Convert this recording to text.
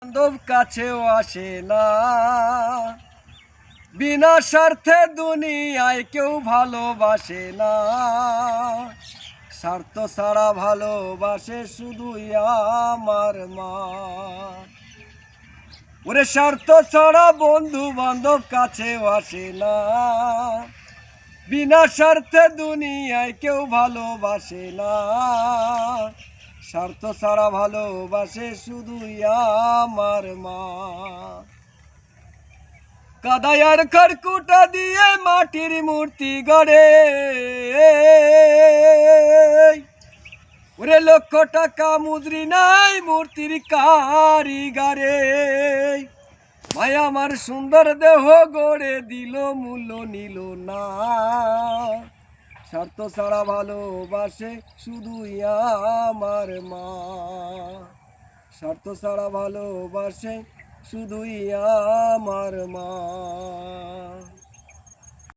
বান্ধব কাছেও আসে না, বিনা স্বার্থে দুনিয়ায় কেউ ভালোবাসে না। স্বার্থ ছাড়া ভালোবাসে শুধুই আমার মা। ওরে স্বার্থ ছাড়া বন্ধু বান্ধব কাছেও আসে না, বিনা স্বার্থে দুনিয়ায় কেউ ভালোবাসে না। স্বার্থ ছাড়া ভালোবাসে শুধুই আমার মা। কাদায়ার খড়কুটা দিয়ে মাটির মূর্তি গড়ে, ওরে লক্ষ টাকা মুদ্রি নাই মূর্তির কারিগরে। মায়া আমার সুন্দর দেহ গড়ে দিল, মূল্য নিল না। স্বার্থ ছাড়া ভালোবাসে শুধুই আমার মা। স্বার্থ ছাড়া ভালোবাসে শুধুই আমার মা।